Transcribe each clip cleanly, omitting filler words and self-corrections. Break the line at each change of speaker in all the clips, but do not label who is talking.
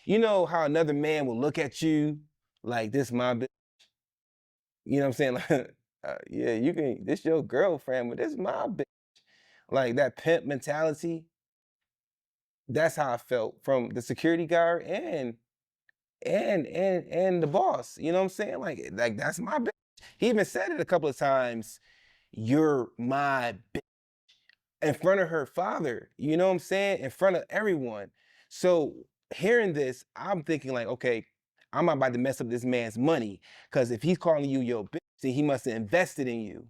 You know how another man will look at you like this my bitch? You know what I'm saying? Like, yeah, you can this your girlfriend, but this my bitch. Like that pimp mentality. That's how I felt from the security guard and the boss. You know what I'm saying? Like that's my bitch. He even said it a couple of times. You're my bitch in front of her father. You know what I'm saying? In front of everyone. So hearing this, I'm thinking like, okay, I'm about to mess up this man's money because if he's calling you your bitch, then he must have invested in you.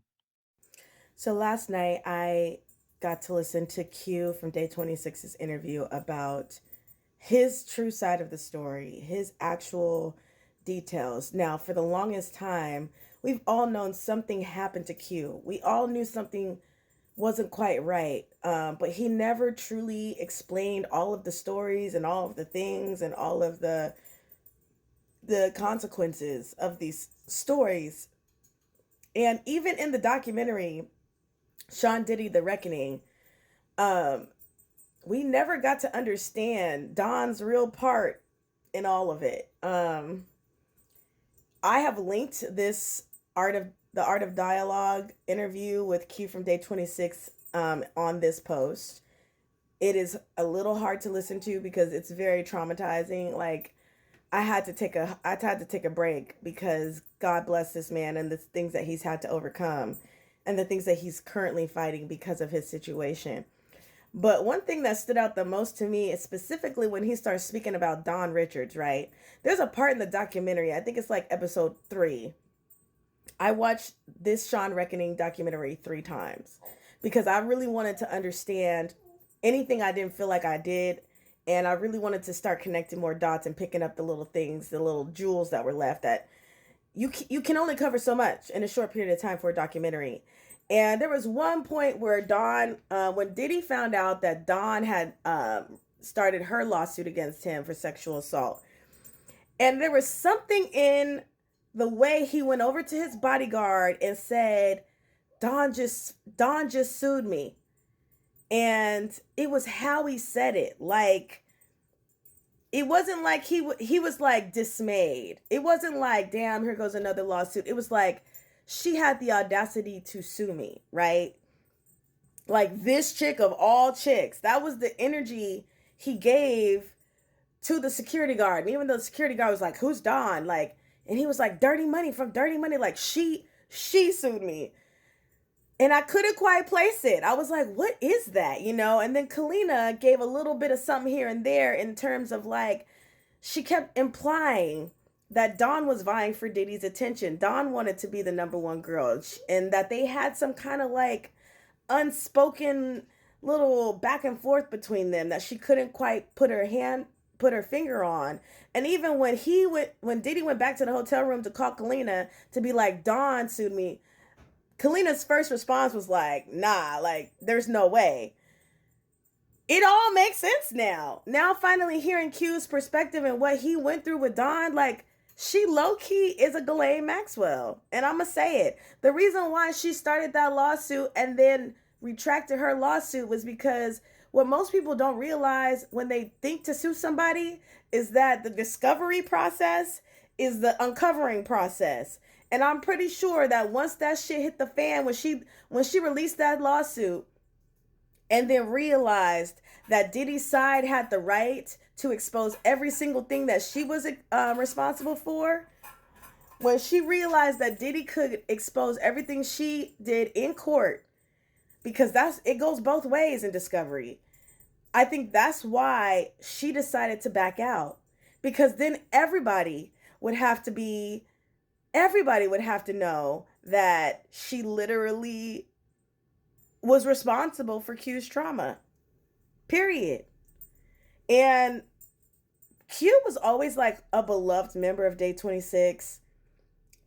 So last night I got to listen to Q from Day 26's interview about his true side of the story, his actual details. Now, for the longest time, we've all known something happened to Q. We all knew something wasn't quite right, but he never truly explained all of the stories and all of the things and all of the consequences of these stories. And even in the documentary, Sean Diddy: The Reckoning, um, we never got to understand Don's real part in all of it. I have linked this Art of Dialogue interview with Q from Day 26 on this post. It is a little hard to listen to because it's very traumatizing. Like I had to take a break because God bless this man and the things that he's had to overcome and the things that he's currently fighting because of his situation. But one thing that stood out the most to me is specifically when he starts speaking about Don Richards, right? There's a part in the documentary, I think it's like episode 3. I watched this Sean Reckoning documentary 3 times because I really wanted to understand anything I didn't feel like I did. And I really wanted to start connecting more dots and picking up the little things, the little jewels that were left that you can only cover so much in a short period of time for a documentary. And there was one point where Dawn, when Diddy found out that Dawn had started her lawsuit against him for sexual assault, and there was something in the way he went over to his bodyguard and said, Dawn just sued me," and it was how he said it, like it wasn't like he was like dismayed. It wasn't like, damn, here goes another lawsuit. It was like, she had the audacity to sue me, right? Like this chick of all chicks. That was the energy he gave to the security guard. And even though the security guard was like, "Who's Don?" Like, and he was like, "Dirty Money from Dirty Money." Like she sued me. And I couldn't quite place it. I was like, what is that? You know? And then Kalina gave a little bit of something here and there in terms of like, she kept implying that Dawn was vying for Diddy's attention. Dawn wanted to be the number one girl, and that they had some kind of like unspoken little back and forth between them that she couldn't quite put her finger on. And even when Diddy went back to the hotel room to call Kalina to be like, Dawn sued me, Kalina's first response was like, nah, like there's no way. It all makes sense now. Now, finally hearing Q's perspective and what he went through with Don, like, she low key is a Ghislaine Maxwell. And I'm going to say it. The reason why she started that lawsuit and then retracted her lawsuit was because what most people don't realize when they think to sue somebody is that the discovery process is the uncovering process. And I'm pretty sure that once that shit hit the fan, when she released that lawsuit, and then realized that Diddy's side had the right to expose every single thing that she was responsible for. When she realized that Diddy could expose everything she did in court, because it goes both ways in discovery. I think that's why she decided to back out, because then everybody would have to know that she literally was responsible for Q's trauma. Period. And Q was always like a beloved member of Day 26.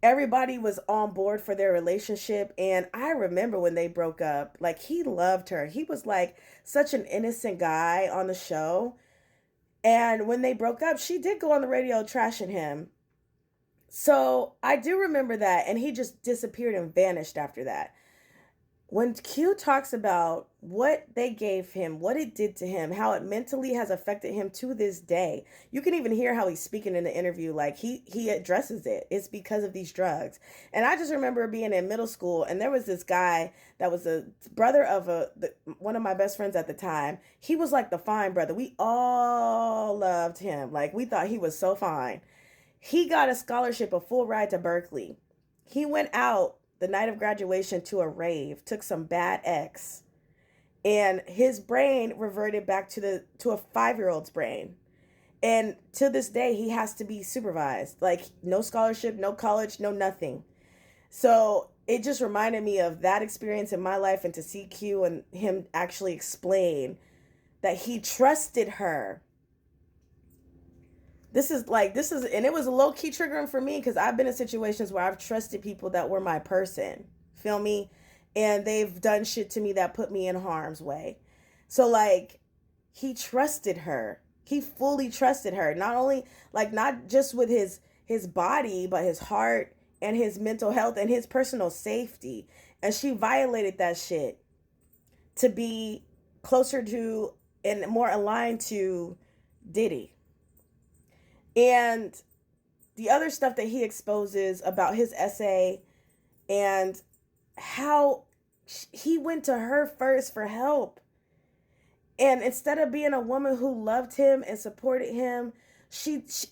Everybody was on board for their relationship. And I remember when they broke up, like he loved her. He was like such an innocent guy on the show. And when they broke up, she did go on the radio trashing him. So I do remember that. And he just disappeared and vanished after that. when Q talks about what they gave him, what it did to him, how it mentally has affected him to this day, you can even hear how he's speaking in the interview. Like he addresses it. It's because of these drugs. And I just remember being in middle school, and there was this guy that was a brother of one of my best friends at the time. He was like the fine brother. We all loved him. Like we thought he was so fine. He got a scholarship, a full ride to Berkeley. He went out the night of graduation to a rave, took some bad X, and his brain reverted back to a 5-year-old's brain. And to this day, he has to be supervised. Like no scholarship, no college, no nothing. So it just reminded me of that experience in my life, and to see Q and him actually explain that he trusted her. And it was a low key triggering for me because I've been in situations where I've trusted people that were my person, feel me? And they've done shit to me that put me in harm's way. So, like, he trusted her. He fully trusted her. Not only, like, not just with his body, but his heart and his mental health and his personal safety. And she violated that shit to be closer to and more aligned to Diddy. And the other stuff that he exposes about his essay, and how he went to her first for help. And instead of being a woman who loved him and supported him,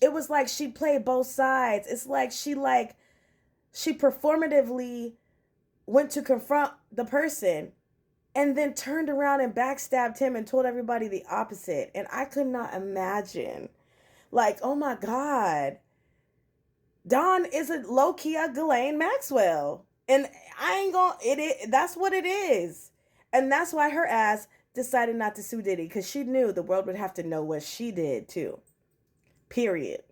it was like she played both sides. It's like she performatively went to confront the person and then turned around and backstabbed him and told everybody the opposite. And I could not imagine. Like, oh my God. Dawn is a low-key a Ghislaine Maxwell. And I ain't gonna, that's what it is. And that's why her ass decided not to sue Diddy, because she knew the world would have to know what she did too. Period.